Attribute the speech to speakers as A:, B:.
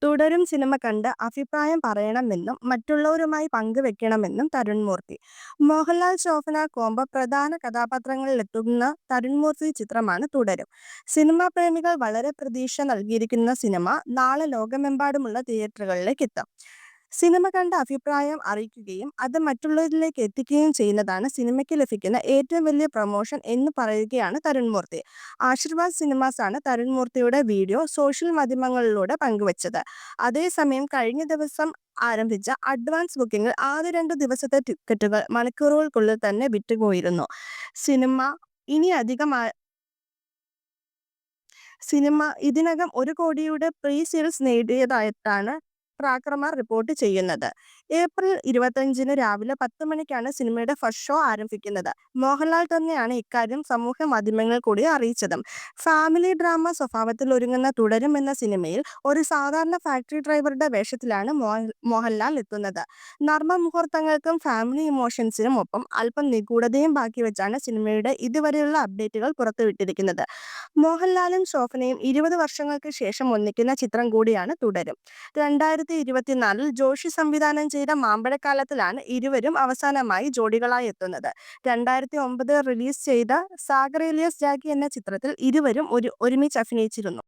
A: തുടരും സിനിമ കണ്ട് അഭിപ്രായം പറയണമെന്നും മറ്റുള്ളവരുമായി പങ്കുവെക്കണമെന്നും തരുൺ മൂർത്തി. മോഹൻലാൽ ശോഭന കോംബോ പ്രധാന കഥാപാത്രങ്ങളിലെത്തുന്ന തരുൺ മൂർത്തി ചിത്രമാണ് തുടരും. സിനിമാ പ്രേമികൾ വളരെ പ്രതീക്ഷ നൽകിയിരിക്കുന്ന സിനിമ നാളെ ലോകമെമ്പാടുമുള്ള തിയേറ്ററുകളിലേക്ക് എത്തും. സിനിമ കണ്ട അഭിപ്രായം അറിയിക്കുകയും അത് മറ്റുള്ളവരിലേക്ക് എത്തിക്കുകയും ചെയ്യുന്നതാണ് സിനിമയ്ക്ക് ലഭിക്കുന്ന ഏറ്റവും വലിയ പ്രൊമോഷൻ എന്ന് പറയുകയാണ് തരുൺ മൂർത്തി. ആശീർവാദ് സിനിമാസ് ആണ് തരുൺ മൂർത്തിയുടെ വീഡിയോ സോഷ്യൽ മാധ്യമങ്ങളിലൂടെ പങ്കുവച്ചത്. അതേസമയം കഴിഞ്ഞ ദിവസം ആരംഭിച്ച അഡ്വാൻസ് ബുക്കിംഗിൽ ആദ്യ 2 ദിവസത്തെ ടിക്കറ്റുകൾ മണിക്കൂറുകൾക്കുള്ളിൽ തന്നെ വിറ്റുപോയിരുന്നു. സിനിമ ഇനി അധികം സിനിമ ഇതിനകം 1 കോടിയുടെ പ്രീ സെയിൽസ് നേടിയതായിട്ടാണ് ട്രാക്കർമാർ റിപ്പോർട്ട് ചെയ്യുന്നത്. ഏപ്രിൽ 25-ന് രാവിലെ 10 മണിക്കാണ് സിനിമയുടെ ഫസ്റ്റ് ഷോ ആരംഭിക്കുന്നത്. മോഹൻലാൽ തന്നെയാണ് ഇക്കാര്യം സമൂഹ മാധ്യമങ്ങളിൽ കൂടി അറിയിച്ചതും. ഫാമിലി ഡ്രാമ സ്വഭാവത്തിൽ ഒരുങ്ങുന്ന തുടരും എന്ന സിനിമയിൽ ഒരു സാധാരണ ഫാക്ടറി ഡ്രൈവറുടെ വേഷത്തിലാണ് മോഹൻലാൽ എത്തുന്നത്. നർമ്മ മുഹൂർത്തങ്ങൾക്കും ഫാമിലി ഇമോഷൻസിനും ഒപ്പം അല്പം നിഗൂഢതയും ബാക്കി വെച്ചാണ് സിനിമയുടെ ഇതുവരെയുള്ള അപ്ഡേറ്റുകൾ പുറത്തുവിട്ടിരിക്കുന്നത്. മോഹൻലാലും ശോഭനയും 20 വർഷങ്ങൾക്ക് ശേഷം ഒന്നിക്കുന്ന ചിത്രം കൂടിയാണ് തുടരും. 2024-ൽ ജോഷി സംവിധാനം ചെയ്ത മാമ്പഴക്കാലത്തിലാണ് ഇരുവരും അവസാനമായി ജോഡികളായി എത്തുന്നത്. 2009 റിലീസ് ചെയ്ത സാഗർ ഇലിയസ് ജാക്കി എന്ന ചിത്രത്തിൽ ഇരുവരും ഒരുമിച്ച് അഭിനയിച്ചിരുന്നു.